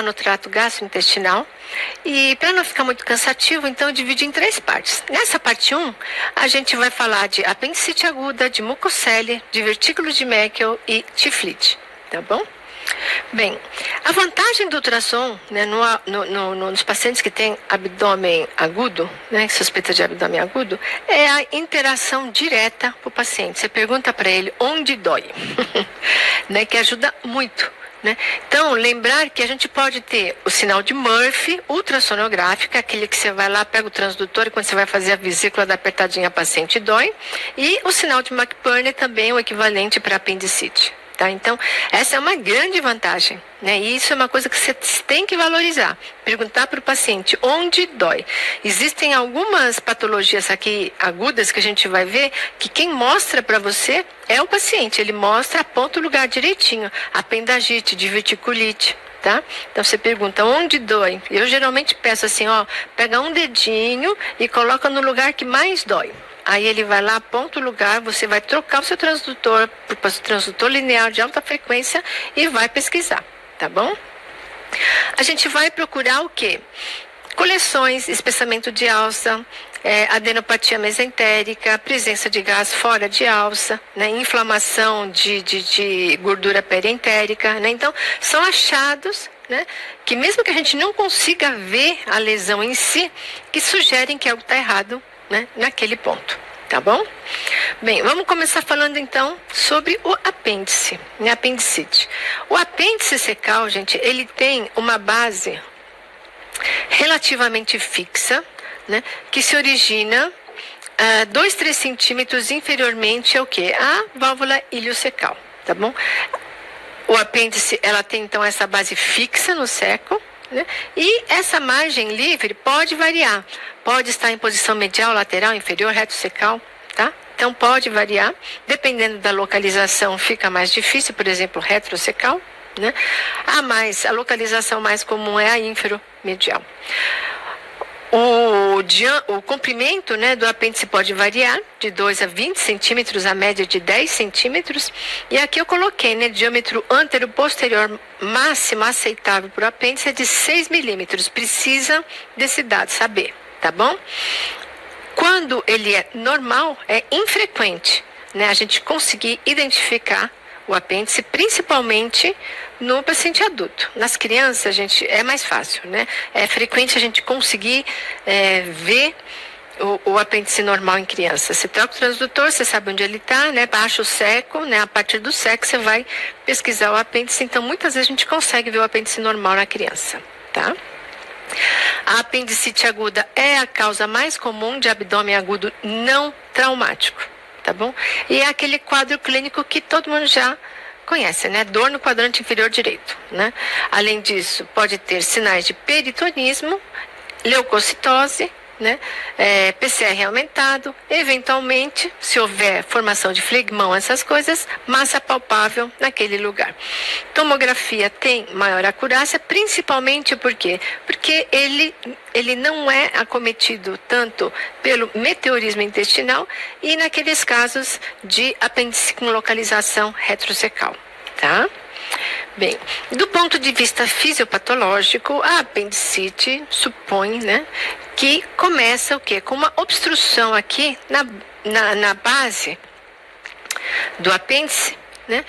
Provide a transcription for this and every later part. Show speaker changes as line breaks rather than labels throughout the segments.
no trato gastrointestinal. E para não ficar muito cansativo, então eu dividi em 3 partes. Nessa parte 1, a gente vai falar de apendicite aguda, de mucocele, de vertículo de Meckel e tiflite, tá bom? Bem, a vantagem do ultrassom, né, nos pacientes que têm abdômen agudo, né, suspeita de abdômen agudo, é a interação direta com o paciente. Você pergunta para ele onde dói, né, que ajuda muito. Né? Então, lembrar que a gente pode ter o sinal de Murphy ultrassonográfica, aquele que você vai lá, pega o transdutor e quando você vai fazer a vesícula da apertadinha, a paciente dói, e o sinal de McBurney também, o equivalente para apendicite. Tá? Então, essa é uma grande vantagem, né? E isso é uma coisa que você tem que valorizar. Perguntar para o paciente onde dói. Existem algumas patologias aqui agudas que a gente vai ver que quem mostra para você é o paciente. Ele mostra, aponta o lugar direitinho. Apendagite, diverticulite. Tá? Então você pergunta onde dói. Eu geralmente peço assim, ó, pega um dedinho e coloca no lugar que mais dói. Aí ele vai lá, aponta o lugar, você vai trocar o seu transdutor para o transdutor linear de alta frequência e vai pesquisar, tá bom? A gente vai procurar o quê? Coleções, espessamento de alça, adenopatia mesentérica, presença de gás fora de alça, né, inflamação de gordura perientérica, né? Então, são achados, né, que mesmo que a gente não consiga ver a lesão em si, que sugerem que algo está errado, né, naquele ponto, tá bom? Bem, vamos começar falando então sobre o apêndice, né, apendicite. O apêndice secal, gente, ele tem uma base relativamente fixa, né, que se origina 2-3 centímetros inferiormente ao que? A válvula iliocecal, tá bom? O apêndice, ela tem então essa base fixa no seco, né? E essa margem livre pode variar, pode estar em posição medial, lateral, inferior, retrocecal, tá? Então pode variar, dependendo da localização fica mais difícil, por exemplo, retrocecal, né? A localização mais comum é a inferomedial. O comprimento, né, do apêndice pode variar de 2 a 20 centímetros, a média de 10 centímetros. E aqui eu coloquei, né, diâmetro antero-posterior máximo aceitável para o apêndice é de 6 milímetros. Precisa desse dado, saber, tá bom? Quando ele é normal, é infrequente, né, a gente conseguir identificar o apêndice, principalmente no paciente adulto. Nas crianças, gente, é mais fácil, né? É frequente a gente conseguir ver o apêndice normal em criança. Você troca o transdutor, você sabe onde ele está, né? Baixa o seco, né? A partir do seco você vai pesquisar o apêndice. Então, muitas vezes a gente consegue ver o apêndice normal na criança, tá? A apendicite aguda é a causa mais comum de abdômen agudo não traumático, tá bom? E é aquele quadro clínico que todo mundo já conhece, né? Dor no quadrante inferior direito, né? Além disso, pode ter sinais de peritonismo, leucocitose, né? PCR aumentado, eventualmente, se houver formação de flegmão, essas coisas, massa palpável naquele lugar. Tomografia tem maior acurácia, principalmente por quê? Porque ele não é acometido tanto pelo meteorismo intestinal e naqueles casos de apêndice com localização retrocecal, tá? Bem, do ponto de vista fisiopatológico, a apendicite supõe, né, que começa o quê? Com uma obstrução aqui na base do apêndice, né?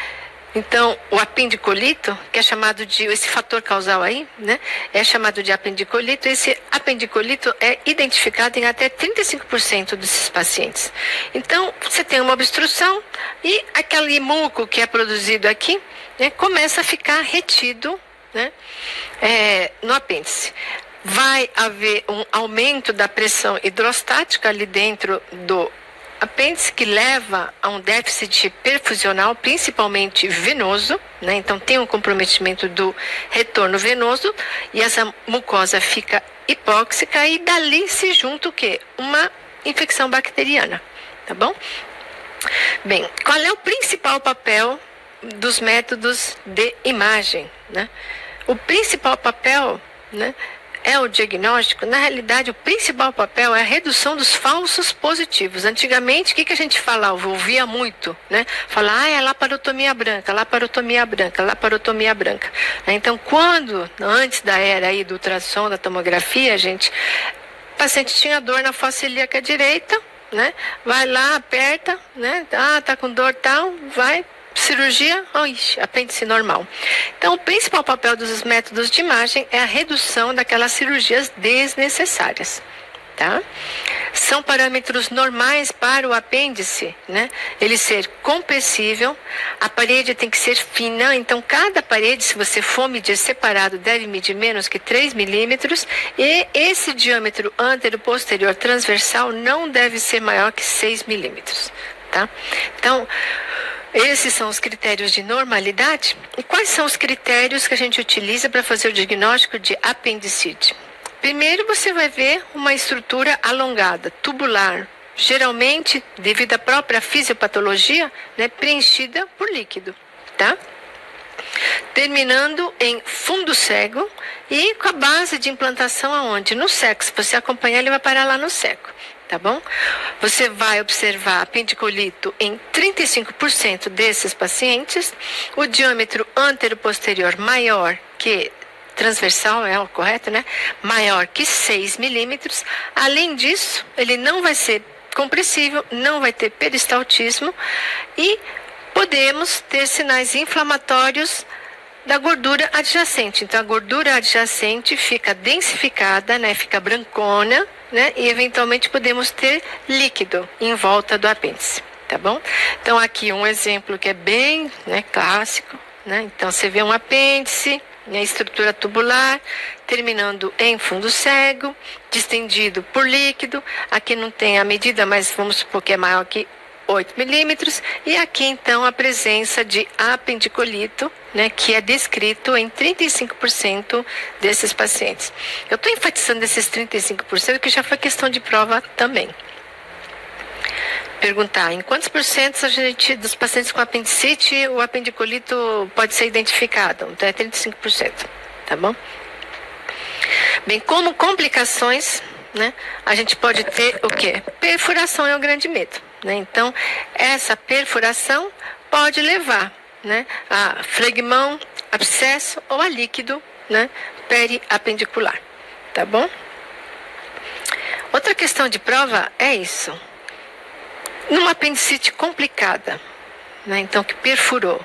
Então, o apendicolito, que é chamado de, esse fator causal aí, né, é chamado de apendicolito. Esse apendicolito é identificado em até 35% desses pacientes. Então, você tem uma obstrução e aquele muco que é produzido aqui, né, começa a ficar retido, né, no apêndice. Vai haver um aumento da pressão hidrostática ali dentro do apêndice, que leva a um déficit perfusional, principalmente venoso, né? Então tem um comprometimento do retorno venoso e essa mucosa fica hipóxica e dali se junta o quê? Uma infecção bacteriana, tá bom? Bem, qual é o principal papel dos métodos de imagem, né? O principal papel, né, é o diagnóstico, na realidade o principal papel é a redução dos falsos positivos. Antigamente, o que a gente falava? Ouvia muito, né? Falar, é laparotomia branca, laparotomia branca, laparotomia branca. Então, antes da era aí do ultrassom, da tomografia, o paciente tinha dor na fossa ilíaca direita, né? Vai lá, aperta, né? Tá com dor tal, vai, cirurgia, apêndice normal. Então, o principal papel dos métodos de imagem é a redução daquelas cirurgias desnecessárias, tá? São parâmetros normais para o apêndice, né? Ele ser compressível, a parede tem que ser fina, então cada parede, se você for medir separado, deve medir menos que 3 milímetros, e esse diâmetro antero-posterior transversal não deve ser maior que 6 milímetros, tá? Então, esses são os critérios de normalidade. E quais são os critérios que a gente utiliza para fazer o diagnóstico de apendicite? Primeiro, você vai ver uma estrutura alongada, tubular, geralmente, devido à própria fisiopatologia, né, preenchida por líquido, tá? Terminando em fundo cego e com a base de implantação aonde? No seco. Se você acompanhar, ele vai parar lá no seco. Tá bom? Você vai observar apendicolito em 35% desses pacientes, o diâmetro antero-posterior maior que transversal, é o correto, né? Maior que 6 milímetros. Além disso, ele não vai ser compressível, não vai ter peristaltismo e podemos ter sinais inflamatórios da gordura adjacente. Então, a gordura adjacente fica densificada, né? Fica brancona, né? E eventualmente podemos ter líquido em volta do apêndice, tá bom? Então, aqui um exemplo que é bem, né, clássico, né? Então, você vê um apêndice, né, estrutura tubular, terminando em fundo cego, distendido por líquido. Aqui não tem a medida, mas vamos supor que é maior que 8 milímetros, e aqui então a presença de apendicolito, né, que é descrito em 35% desses pacientes. Eu estou enfatizando esses 35% que já foi questão de prova também. Perguntar, em quantos porcentos dos pacientes com apendicite o apendicolito pode ser identificado? Então é 35%, tá bom? Bem, como complicações, né, a gente pode ter o quê? Perfuração é o grande medo. Então, essa perfuração pode levar, né, a flegmão, abscesso ou a líquido, né, periapendicular, tá bom? Outra questão de prova é isso. Numa apendicite complicada, né, então que perfurou,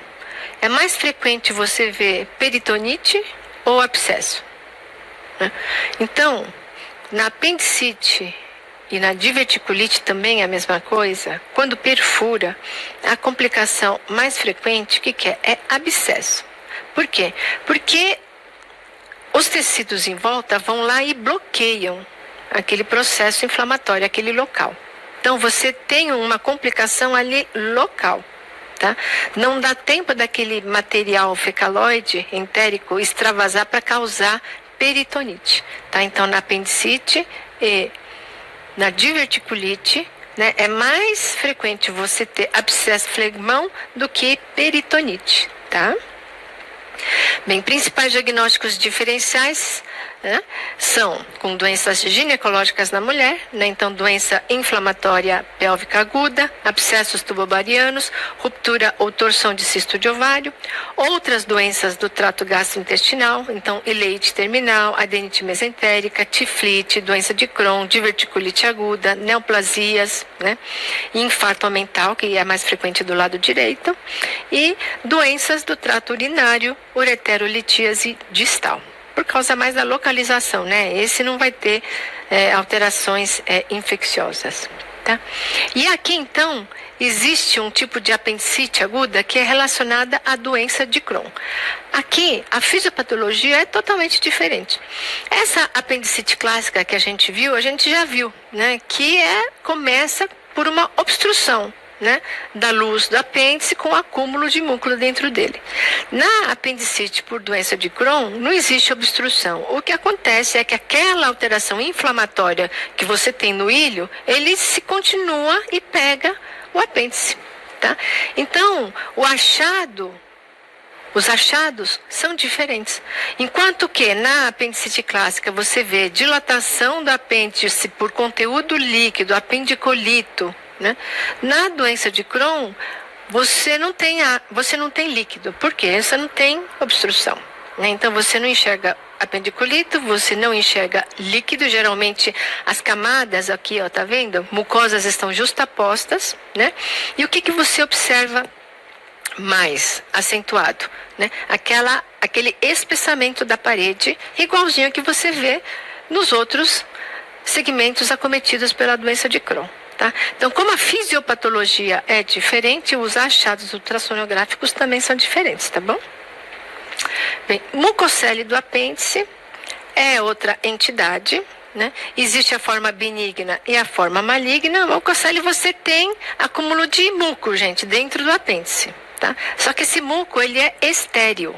é mais frequente você ver peritonite ou abscesso, né? Então, na apendicite e na diverticulite também é a mesma coisa. Quando perfura, a complicação mais frequente, o que é? É abscesso. Por quê? Porque os tecidos em volta vão lá e bloqueiam aquele processo inflamatório, aquele local. Então, você tem uma complicação ali local, tá? Não dá tempo daquele material fecaloide entérico extravasar para causar peritonite, tá? Então, na apendicite e na diverticulite, né, é mais frequente você ter abscesso flegmão do que peritonite, tá? Bem, principais diagnósticos diferenciais, né, são com doenças ginecológicas na mulher, né, então doença inflamatória pélvica aguda, abscessos tubobarianos, ruptura ou torção de cisto de ovário, outras doenças do trato gastrointestinal, então ileite terminal, adenite mesentérica, tiflite, doença de Crohn, diverticulite aguda, neoplasias, né, infarto mental, que é mais frequente do lado direito, e doenças do trato urinário, ureterolitíase distal. Por causa mais da localização, né? Esse não vai ter alterações infecciosas, tá? E aqui, então, existe um tipo de apendicite aguda que é relacionada à doença de Crohn. Aqui, a fisiopatologia é totalmente diferente. Essa apendicite clássica que a gente já viu, né? Que começa por uma obstrução, né, da luz do apêndice com acúmulo de músculo dentro dele. Na apendicite por doença de Crohn, não existe obstrução. O que acontece é que aquela alteração inflamatória que você tem no ilho, ele se continua e pega o apêndice, tá? Então, o achado Os achados são diferentes. Enquanto que na apendicite clássica você vê dilatação do apêndice por conteúdo líquido, apendicolito, né? Na doença de Crohn, você não tem líquido. Por quê? Você não tem obstrução, né? Então você não enxerga apendiculito, você não enxerga líquido. Geralmente as camadas aqui, ó, tá vendo? Mucosas estão justapostas, né? E o que você observa mais acentuado, né? Aquele espessamento da parede, igualzinho que você vê nos outros segmentos acometidos pela doença de Crohn, tá? Então, como a fisiopatologia é diferente, os achados ultrassonográficos também são diferentes, tá bom? Bem, mucocele do apêndice é outra entidade, né? Existe a forma benigna e a forma maligna. A mucocele você tem acúmulo de muco, gente, dentro do apêndice. Tá? Só que esse muco, ele é estéril,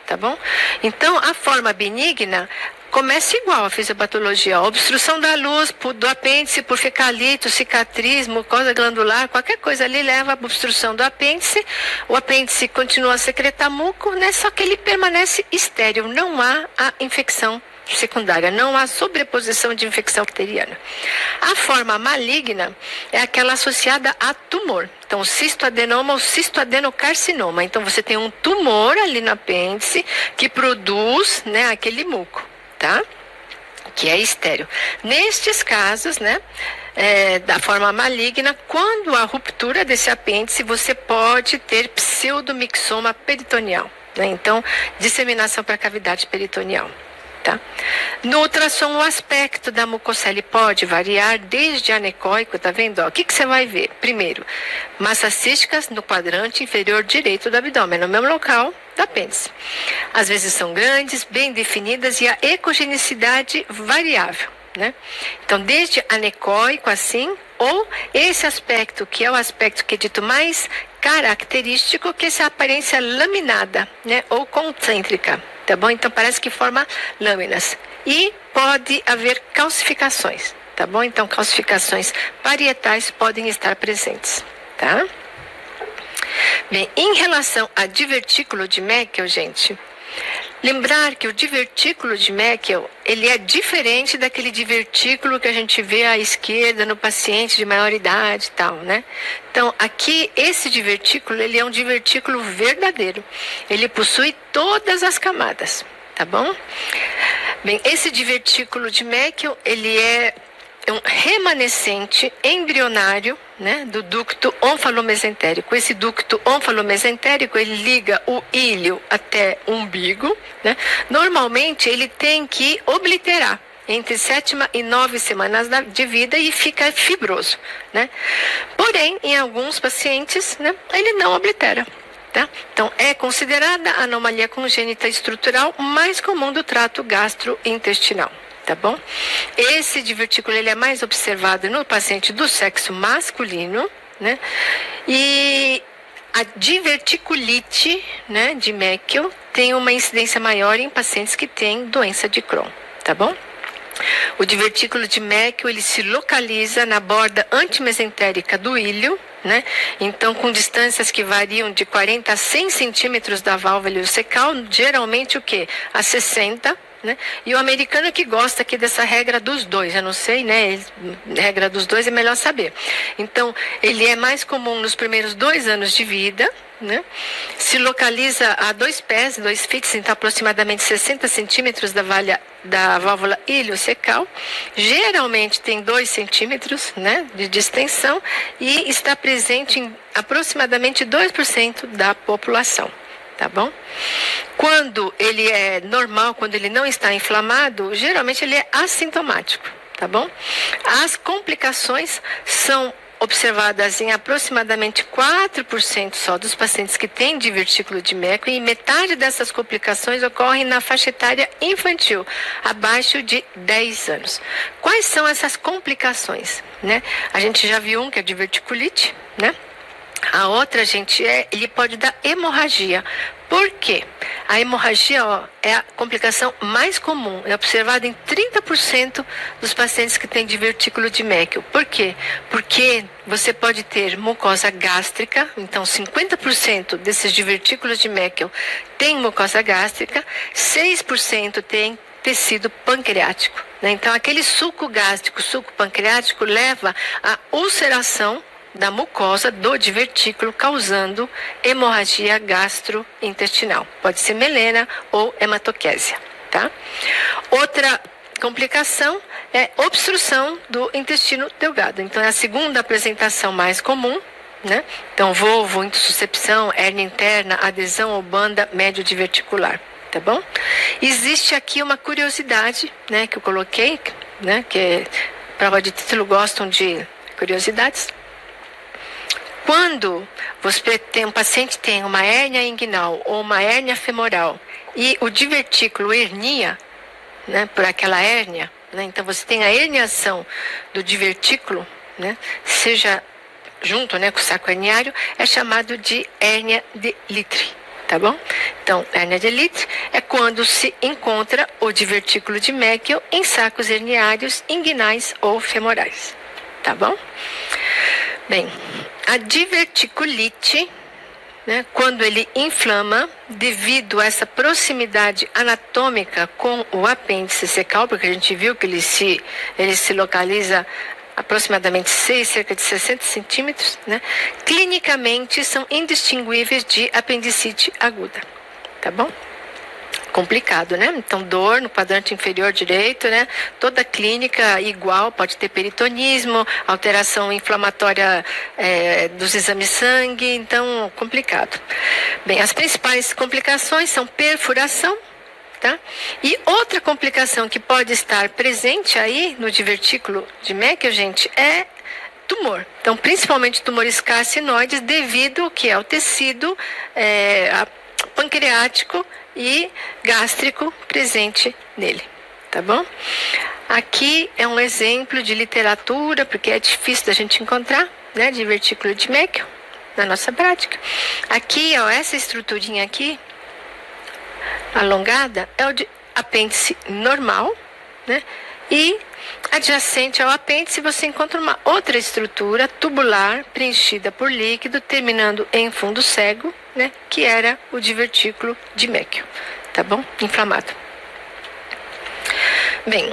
tá bom? Então, a forma benigna começa igual a fisiopatologia. A obstrução da luz do apêndice por fecalito, cicatriz, mucosa glandular, qualquer coisa ali leva à obstrução do apêndice. O apêndice continua a secretar muco, né? Só que ele permanece estéril. Não há a infecção secundária, não há sobreposição de infecção bacteriana. A forma maligna é aquela associada a tumor. Então, cistoadenoma ou cistoadenocarcinoma. Então, você tem um tumor ali no apêndice que produz, né, aquele muco, tá? Que é estéril. Nestes casos, né, da forma maligna, quando há ruptura desse apêndice, você pode ter pseudomixoma peritoneal, né? Então, disseminação para a cavidade peritoneal. Tá? No ultrassom, o aspecto da mucocele pode variar desde anecoico, tá vendo? O que você vai ver? Primeiro, massas císticas no quadrante inferior direito do abdômen, no mesmo local do apêndice. Às vezes são grandes, bem definidas e a ecogenicidade variável, né? Então, desde anecoico assim, ou esse aspecto, que é o aspecto que é dito mais característico, que é essa aparência laminada, né? Ou concêntrica. Tá bom? Então, parece que forma lâminas. E pode haver calcificações, tá bom? Então, calcificações parietais podem estar presentes, tá? Bem, em relação a divertículo de Meckel, gente, lembrar que o divertículo de Meckel, ele é diferente daquele divertículo que a gente vê à esquerda no paciente de maior idade e tal, né? Então, aqui, esse divertículo, ele é um divertículo verdadeiro. Ele possui todas as camadas, tá bom? Bem, esse divertículo de Meckel, ele é um remanescente embrionário, né, do ducto onfalomesentérico. Esse ducto onfalomesentérico, ele liga o íleo até o umbigo, né? Normalmente, ele tem que obliterar entre 7ª e 9 semanas de vida e fica fibroso, né? Porém, em alguns pacientes, né, ele não oblitera. Tá? Então, é considerada a anomalia congênita estrutural mais comum do trato gastrointestinal. Tá bom? Esse divertículo, ele é mais observado no paciente do sexo masculino, né? E a diverticulite, né, de Meckel tem uma incidência maior em pacientes que têm doença de Crohn, tá bom? O divertículo de Meckel, ele se localiza na borda antimesentérica do íleo, né? Então, com distâncias que variam de 40 a 100 centímetros da válvula ileocecal, geralmente o quê? A 60, né? E o americano que gosta aqui dessa regra dos dois, eu não sei, né? Regra dos dois é melhor saber. Então, ele é mais comum nos primeiros 2 anos de vida, né? Se localiza a 2 pés, 2 feet, então aproximadamente 60 centímetros da válvula ileocecal. Geralmente tem 2 centímetros, né, de distensão e está presente em aproximadamente 2% da população. Tá bom? Quando ele é normal, quando ele não está inflamado, geralmente ele é assintomático, tá bom? As complicações são observadas em aproximadamente 4% só dos pacientes que têm divertículo de Meckel, e metade dessas complicações ocorrem na faixa etária infantil, abaixo de 10 anos. Quais são essas complicações, né? A gente já viu que é diverticulite, né? A outra, gente, ele pode dar hemorragia. Por quê? A hemorragia, ó, é a complicação mais comum. É observada em 30% dos pacientes que têm divertículo de Meckel. Por quê? Porque você pode ter mucosa gástrica. Então, 50% desses divertículos de Meckel tem mucosa gástrica. 6% tem tecido pancreático, né? Então, aquele suco gástrico, suco pancreático, leva à ulceração da mucosa do divertículo, causando hemorragia gastrointestinal. Pode ser melena ou hematoquésia, tá? Outra complicação é obstrução do intestino delgado. Então, é a segunda apresentação mais comum, né? Então, volvo, intussuscepção, hérnia interna, adesão ou banda médio diverticular, tá bom? Existe aqui uma curiosidade, né, que eu coloquei, né, que prova de título gostam de curiosidades. Quando um paciente tem uma hérnia inguinal ou uma hérnia femoral e o divertículo hernia, né, por aquela hérnia, né, então você tem a herniação do divertículo, né, seja junto, né, com o saco herniário, é chamado de hérnia de Litre, tá bom? Então, hérnia de Litre é quando se encontra o divertículo de Meckel em sacos herniários inguinais ou femorais, tá bom? Bem, a diverticulite, né, quando ele inflama, devido a essa proximidade anatômica com o apêndice cecal, porque a gente viu que ele se localiza aproximadamente cerca de 60 centímetros, né, clinicamente são indistinguíveis de apendicite aguda, tá bom? Complicado, né? Então, dor no quadrante inferior direito, né? Toda clínica igual, pode ter peritonismo, alteração inflamatória dos exames de sangue, então, complicado. Bem, as principais complicações são perfuração, tá? E outra complicação que pode estar presente aí no divertículo de Meckel, gente, é tumor. Então, principalmente tumores carcinoides, devido ao que é o tecido pancreático e gástrico presente nele, tá bom? Aqui é um exemplo de literatura, porque é difícil da gente encontrar, né, divertículo de Meckel na nossa prática. Aqui, ó, essa estruturinha aqui, alongada, é o de apêndice normal, né? E adjacente ao apêndice você encontra uma outra estrutura tubular preenchida por líquido, terminando em fundo cego, né, que era o divertículo de Meckel, tá bom? Inflamado. Bem,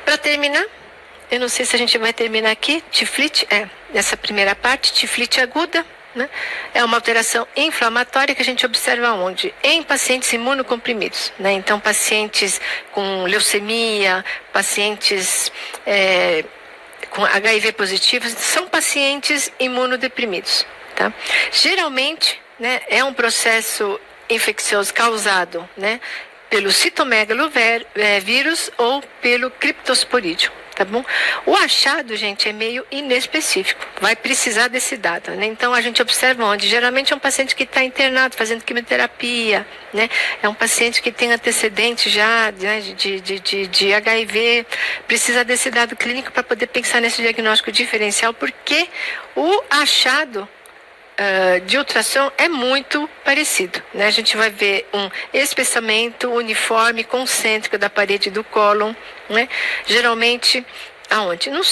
para terminar, eu não sei se a gente vai terminar aqui, tiflite, nessa primeira parte, tiflite aguda, né? É uma alteração inflamatória que a gente observa onde? Em pacientes imunocomprimidos, né? Então, pacientes com leucemia, pacientes com HIV positivos, são pacientes imunodeprimidos, tá? Geralmente, né, é um processo infeccioso causado, né, pelo citomegalovírus ou pelo criptosporídeo, tá bom? O achado, gente, é meio inespecífico, vai precisar desse dado, né? Então, a gente observa onde? Geralmente é um paciente que está internado, fazendo quimioterapia, né? É um paciente que tem antecedente já, né, de HIV, precisa desse dado clínico para poder pensar nesse diagnóstico diferencial, porque o achado de ultrassom é muito parecido, né? A gente vai ver um espessamento uniforme, concêntrico da parede do cólon, né? Geralmente, aonde? No